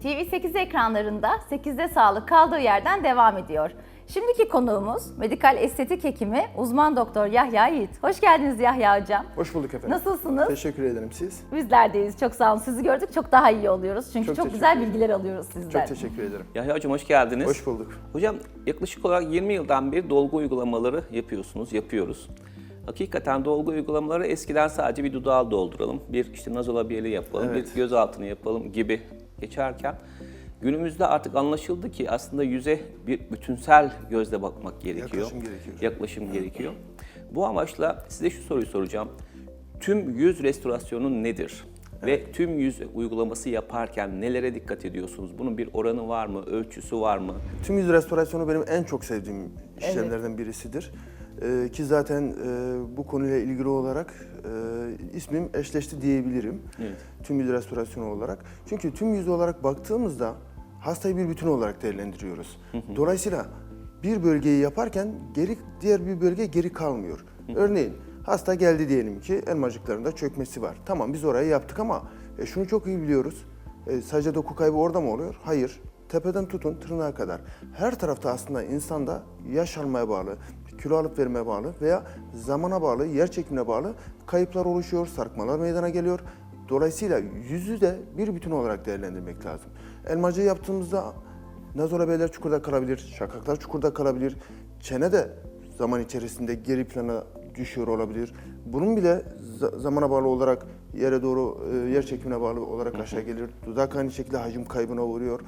TV8 ekranlarında 8'de sağlık kaldığı yerden devam ediyor. Şimdiki konuğumuz medikal estetik hekimi uzman doktor Yahya Yiğit. Hoş geldiniz Yahya hocam. Hoş bulduk efendim. Nasılsınız? Teşekkür ederim siz. Bizler deyiz. Çok sağ olun. Sizi gördük çok daha iyi oluyoruz. Çünkü çok güzel teşekkür bilgiler alıyoruz sizden. Çok teşekkür ederim. Yahya Hocam hoş geldiniz. Hoş bulduk. Hocam yaklaşık olarak 20 yıldan beri dolgu uygulamaları yapıyoruz. Hakikaten dolgu uygulamaları eskiden sadece bir dudağı dolduralım, bir işte nazolabiyeli yapalım, Evet. bir göz altını yapalım gibi geçerken günümüzde artık anlaşıldı ki aslında yüze bir bütünsel gözle bakmak gerekiyor. Yaklaşım gerekiyor. Yaklaşım gerekiyor. Bu amaçla size şu soruyu soracağım. Tüm yüz restorasyonu nedir? Ve tüm yüz uygulaması yaparken nelere dikkat ediyorsunuz? Bunun bir oranı var mı, ölçüsü var mı? Tüm yüz restorasyonu benim en çok sevdiğim işlemlerden birisidir. Ki zaten bu konuyla ilgili olarak ismim eşleşti diyebilirim. Evet. Tüm yüz restorasyonu olarak. Çünkü tüm yüz olarak baktığımızda hastayı bir bütün olarak değerlendiriyoruz. Dolayısıyla bir bölgeyi yaparken diğer bir bölge geri kalmıyor. Örneğin hasta geldi diyelim ki elmacıklarında çökmesi var. Tamam biz orayı yaptık ama şunu çok iyi biliyoruz. Sadece doku kaybı orada mı oluyor? Hayır. Tepeden tutun tırnağa kadar. Her tarafta aslında insanda yaş almaya bağlı, kilo alıp vermeye bağlı veya zamana bağlı, yer çekimine bağlı kayıplar oluşuyor, sarkmalar meydana geliyor. Dolayısıyla yüzü de bir bütün olarak değerlendirmek lazım. Elmacığı yaptığımızda nazolabiyeler çukurda kalabilir, şakaklar çukurda kalabilir, çene de zaman içerisinde geri plana düşüyor olabilir. Bunun bile zamana bağlı olarak yere doğru, yer çekimine bağlı olarak aşağı gelir. Dudak aynı şekilde hacim kaybına uğruyor.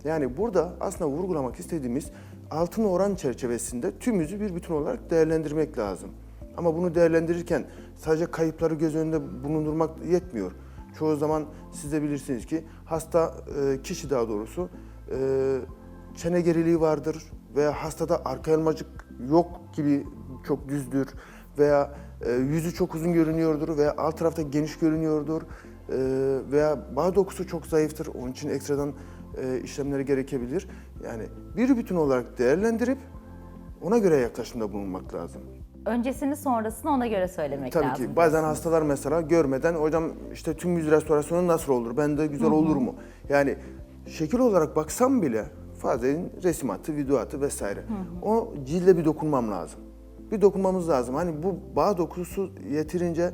Yani burada aslında vurgulamak istediğimiz altın oran çerçevesinde tüm yüzü bir bütün olarak değerlendirmek lazım. Ama bunu değerlendirirken sadece kayıpları göz önünde bulundurmak yetmiyor. Çoğu zaman siz de bilirsiniz ki kişi daha doğrusu çene geriliği vardır veya hastada arka elmacık yok gibi çok düzdür veya yüzü çok uzun görünüyordur veya alt tarafta geniş görünüyordur veya bağ dokusu çok zayıftır. Onun için ekstradan işlemleri gerekebilir. Yani bir bütün olarak değerlendirip ona göre yaklaşımda bulunmak lazım. Öncesini sonrasını ona göre söylemek Tabii lazım. ki bazen hastalar mesela görmeden hocam işte tüm yüz restorasyonu nasıl olur? Bende güzel olur mu? Yani şekil olarak baksam bile fazenin resim hattı, video hattı vesaire. O cilde bir dokunmam lazım. Bir dokunmamız lazım. Hani bu bağ dokusu yeterince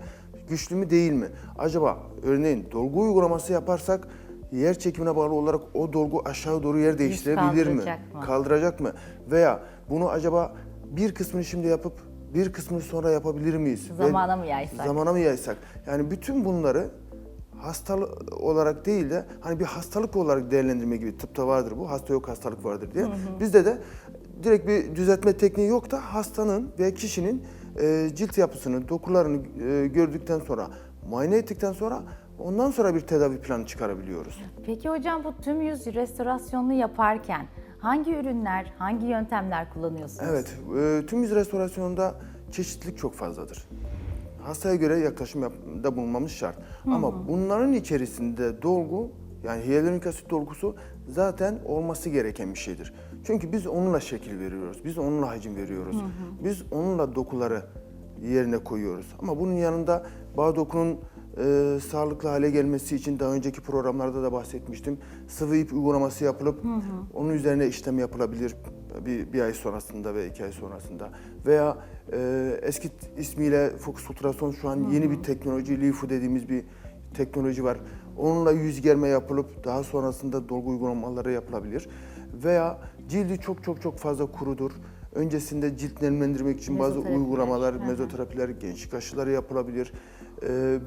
güçlü mü değil mi? Acaba örneğin dolgu uygulaması yaparsak yer çekimine bağlı olarak o dolgu aşağı doğru yer değiştirebilir mi? Kaldıracak mı? Veya bunu acaba bir kısmını şimdi yapıp bir kısmını sonra yapabilir miyiz? Zamana mı yaysak? Zamana mı yaysak? Yani bütün bunları hastalık olarak değil de hani bir hastalık olarak değerlendirme gibi tıpta vardır bu. Hasta yok hastalık vardır diye. Bizde de direkt bir düzeltme tekniği yok da hastanın ve kişinin cilt yapısını, dokularını gördükten sonra, muayene ettikten sonra ondan sonra bir tedavi planı çıkarabiliyoruz. Peki hocam bu tüm yüz restorasyonunu yaparken hangi ürünler, hangi yöntemler kullanıyorsunuz? Evet, tüm yüz restorasyonunda çeşitlilik çok fazladır. Hastaya göre yaklaşımda bulunmamız şart. Ama bunların içerisinde dolgu, yani hyaluronik asit dolgusu zaten olması gereken bir şeydir. Çünkü biz onunla şekil veriyoruz, biz onunla hacim veriyoruz, biz onunla dokuları yerine koyuyoruz. Ama bunun yanında bağ dokunun sağlıklı hale gelmesi için daha önceki programlarda da bahsetmiştim. Sıvı ip uygulaması yapılıp onun üzerine işlem yapılabilir bir ay sonrasında ve 2 ay sonrasında. Veya eski ismiyle Focus Ultrason şu an yeni bir teknoloji, LIFU dediğimiz bir teknoloji var. Onunla yüz germe yapılıp daha sonrasında dolgu uygulamaları yapılabilir. Veya cildi çok fazla kurudur. Öncesinde cilt nemlendirmek için bazı uygulamalar, mezoterapiler, gençlik aşıları yapılabilir.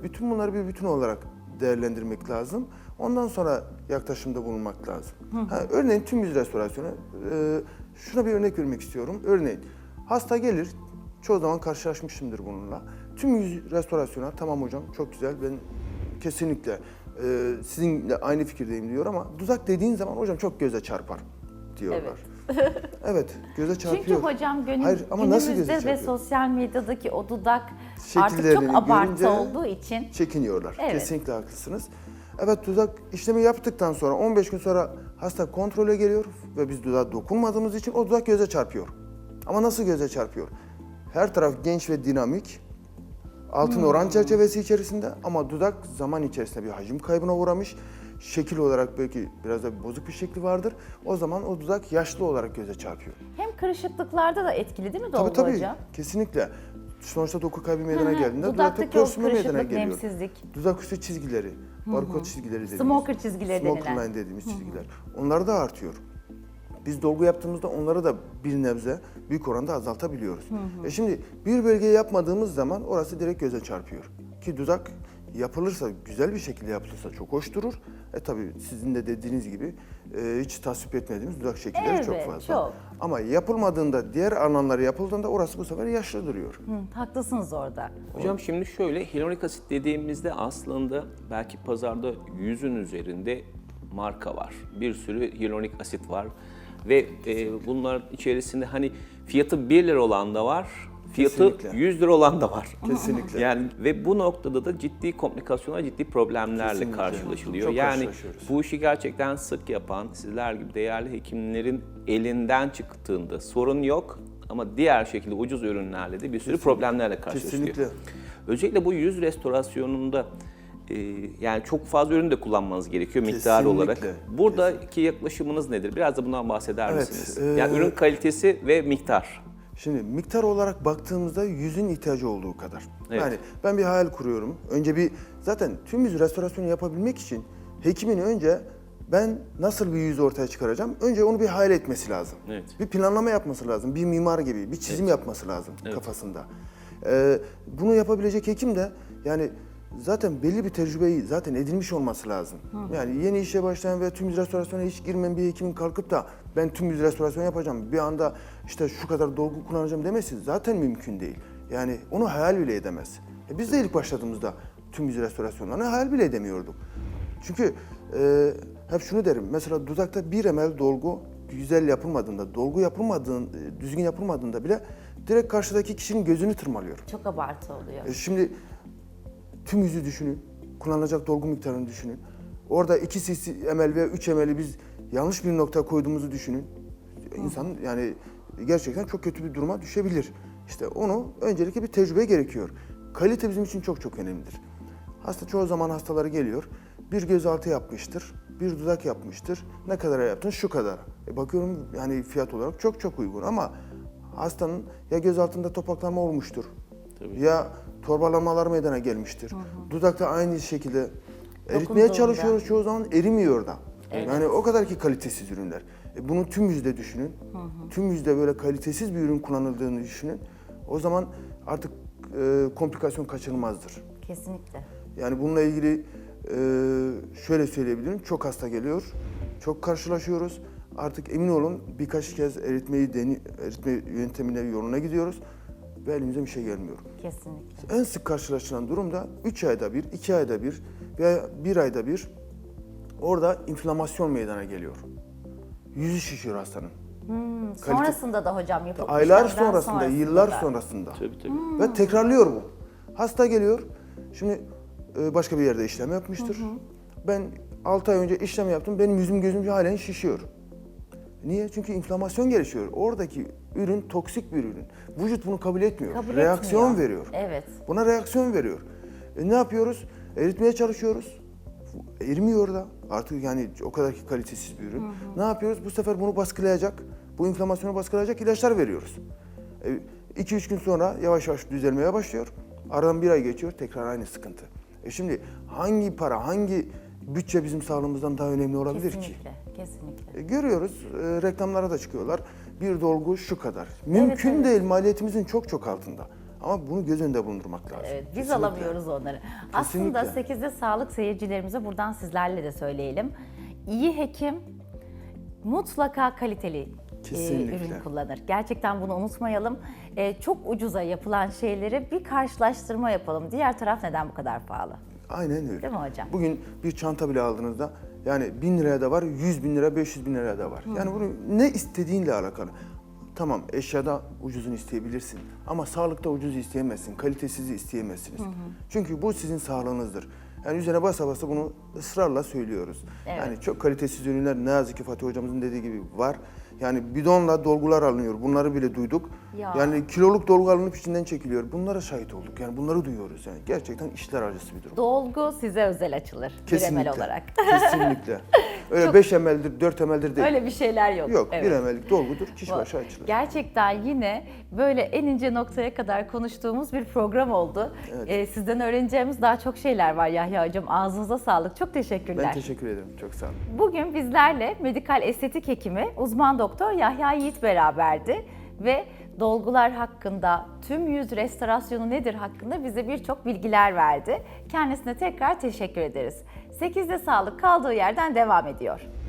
Bütün bunları bir bütün olarak değerlendirmek lazım. Ondan sonra yaklaşımda bulunmak lazım. Örneğin tüm yüz restorasyonu, şuna bir örnek vermek istiyorum. Örneğin hasta gelir, çoğu zaman karşılaşmışımdır bununla. Tüm yüz restorasyona tamam hocam çok güzel ben kesinlikle sizinle aynı fikirdeyim diyor ama dudak dediğin zaman hocam çok göze çarpar diyorlar. Evet, göze çarpıyor. Çünkü hocam günümüzde ve sosyal medyadaki o dudak artık çok abartı olduğu için çekiniyorlar. Evet. Kesinlikle haklısınız. Evet, dudak işlemi yaptıktan sonra 15 gün sonra hasta kontrole geliyor ve biz dudağa dokunmadığımız için o dudak göze çarpıyor. Ama nasıl göze çarpıyor? Her taraf genç ve dinamik, altın oran çerçevesi içerisinde ama dudak zaman içerisinde bir hacim kaybına uğramış. şekil olarak belki biraz da bozuk bir şekli vardır. O zaman o dudak yaşlı olarak göze çarpıyor. Hem kırışıklıklarda da etkili değil mi dolgu Tabii hocam? kesinlikle. Sonuçta doku kaybı meydana geldiğinde dudakta Dudaktaki o pörsüme meydana kırışıklık, geliyor. nemsizlik. Dudak üstü çizgileri, barkod çizgileri dediğimiz. Smoker çizgileri smoker denilen. line dediğimiz çizgiler. Onlar da artıyor. Biz dolgu yaptığımızda onları da bir nebze büyük oranda azaltabiliyoruz. Şimdi bir bölgeyi yapmadığımız zaman orası direkt göze çarpıyor. Ki dudak yapılırsa, güzel bir şekilde yapılırsa çok hoş durur. Tabii sizin de dediğiniz gibi hiç tasvip etmediğimiz dudak şekilleri çok Evet, fazla. çok. Ama yapılmadığında, diğer alanları yapıldığında orası bu sefer yaşlı duruyor. Haklısınız orada. Hocam şimdi şöyle, hyaluronik asit dediğimizde aslında belki pazarda 100'ün üzerinde marka var. Bir sürü hyaluronik asit var ve bunların içerisinde hani fiyatı 1 lira olan da var, fiyatı Kesinlikle. 100 lira olan da var. Kesinlikle. Yani ve bu noktada da ciddi komplikasyonlar, ciddi problemlerle Kesinlikle. karşılaşılıyor. Çok Yani karşılaşıyoruz. bu işi gerçekten sık yapan sizler gibi değerli hekimlerin elinden çıktığında sorun yok ama diğer şekilde ucuz ürünlerle de bir sürü problemlerle karşılaşılıyor. Kesinlikle. Özellikle bu yüz restorasyonunda yani çok fazla ürün de kullanmanız gerekiyor miktar Kesinlikle. olarak. Buradaki yaklaşımınız nedir? Biraz da bundan bahseder Evet, misiniz? Yani ürün kalitesi ve miktar. Şimdi miktar olarak baktığımızda yüzün ihtiyacı olduğu kadar. Evet. Yani ben bir hayal kuruyorum. Önce zaten tüm yüz restorasyonu yapabilmek için hekimin önce ben nasıl bir yüz ortaya çıkaracağım? Önce onu bir hayal etmesi lazım. Evet. Bir planlama yapması lazım. Bir mimar gibi bir çizim yapması lazım kafasında. Bunu yapabilecek hekim de yani zaten belli bir tecrübeyi zaten edinmiş olması lazım. Yani yeni işe başlayan ve tüm yüz restorasyona hiç girmeyen bir hekimin kalkıp da ben tüm yüz restorasyon yapacağım, bir anda işte şu kadar dolgu kullanacağım demesi zaten mümkün değil. Yani onu hayal bile edemez. Biz de ilk başladığımızda tüm yüz restorasyonlarını hayal bile edemiyorduk. Çünkü hep şunu derim, mesela dudakta 1 ml dolgu güzel yapılmadığında, düzgün yapılmadığında bile direkt karşıdaki kişinin gözünü tırmalıyor. Çok abartı oluyor. Şimdi tüm yüzü düşünün, kullanılacak dolgu miktarını düşünün. Orada 2 ml ve 3 ml'i biz yanlış bir noktaya koyduğumuzu düşünün. İnsan yani gerçekten çok kötü bir duruma düşebilir. İşte onu öncelikle bir tecrübe gerekiyor. Kalite bizim için çok çok önemlidir. Hasta çoğu zaman hastaları geliyor, bir gözaltı yapmıştır, bir dudak yapmıştır. Ne kadar yaptın? Şu kadar. Bakıyorum yani fiyat olarak çok çok uygun ama hastanın ya göz altında topaklanma olmuştur. Tabii. Ya torbalanmalar meydana gelmiştir. Dudakta aynı şekilde eritmeye çalışıyoruz, çoğu zaman erimiyor da. Yani o kadar ki kalitesiz ürünler. Bunu tüm yüzde düşünün. Tüm yüzde böyle kalitesiz bir ürün kullanıldığını düşünün. O zaman artık komplikasyon kaçınılmazdır. Kesinlikle. Yani bununla ilgili şöyle söyleyebilirim. Çok hasta geliyor. Çok karşılaşıyoruz. Artık emin olun birkaç kez eritme yöntemine yoluna gidiyoruz ve elimize bir şey gelmiyor. Kesinlikle. En sık karşılaşılan durum da 3 ayda bir, 2 ayda bir veya 1 ayda bir orada inflamasyon meydana geliyor. Yüzü şişiyor hastanın. Sonrasında da hocam Aylar işlemden sonrasında, yıllar da. sonrasında. Tabii. Ve tekrarlıyor bu. Hasta geliyor, şimdi başka bir yerde işlem yapmıştır. Ben 6 ay önce işlem yaptım, benim yüzüm gözüm halen şişiyor. Niye? Çünkü inflamasyon gelişiyor. Oradaki ürün toksik bir ürün. Vücut bunu kabul etmiyor. Kabul reaksiyon etmiyor. veriyor. Evet. Buna reaksiyon veriyor. Ne yapıyoruz? Eritmeye çalışıyoruz. Erimiyor da. Artık yani o kadar ki kalitesiz bir ürün. Ne yapıyoruz? Bu sefer bunu baskılayacak, bu inflamasyonu baskılayacak ilaçlar veriyoruz. 2-3 gün sonra yavaş yavaş düzelmeye başlıyor. Aradan 1 ay geçiyor, tekrar aynı sıkıntı. Şimdi hangi para, hangi bütçe bizim sağlığımızdan daha önemli olabilir ki? Kesinlikle. Görüyoruz, reklamlara da çıkıyorlar. Bir dolgu şu kadar. Mümkün evet. değil, maliyetimizin çok çok altında. Ama bunu göz önünde bulundurmak lazım. Evet, biz Kesinlikle. alamıyoruz onları. Aslında Kesinlikle. 8'de sağlık seyircilerimize buradan sizlerle de söyleyelim. İyi hekim mutlaka kaliteli Kesinlikle. ürün kullanır. Gerçekten bunu unutmayalım. Çok ucuza yapılan şeyleri bir karşılaştırma yapalım. Diğer taraf neden bu kadar pahalı? Aynen öyle. Değil mi hocam? Bugün bir çanta bile aldığınızda yani 1000 liraya da var, 100 bin lira, 500 bin liraya da var. Yani bunu ne istediğinle alakalı. Tamam eşyada ucuzunu isteyebilirsin ama sağlıkta ucuz isteyemezsin, kalitesizi isteyemezsiniz. Çünkü bu sizin sağlığınızdır. Yani üzerine basa basa bunu ısrarla söylüyoruz. Evet. Yani çok kalitesiz ürünler ne yazık ki Fatih hocamızın dediği gibi var. Yani bidonla dolgular alınıyor. Bunları bile duyduk. Ya. Yani kiloluk dolgu alınıp içinden çekiliyor. Bunlara şahit olduk. Yani bunları duyuyoruz. Yani gerçekten işler acısı bir durum. Dolgu size özel açılır Kesinlikle. bir emel olarak. Kesinlikle. Öyle 5 ml'dir, 4 ml'dir değil. Öyle bir şeyler yok. Yok, Evet. 1 ml'lik dolgudur, kişi başı açılır. Gerçekten yine böyle en ince noktaya kadar konuştuğumuz bir program oldu. Sizden öğreneceğimiz daha çok şeyler var Yahya Hocam. Ağzınıza sağlık. Çok teşekkürler. Ben teşekkür ederim. Çok sağ olun. Bugün bizlerle medikal estetik hekimi uzman doktor Yahya Yiğit beraberdi ve dolgular hakkında, tüm yüz restorasyonu nedir hakkında bize birçok bilgiler verdi. Kendisine tekrar teşekkür ederiz. 8'de sağlık kaldığı yerden devam ediyor.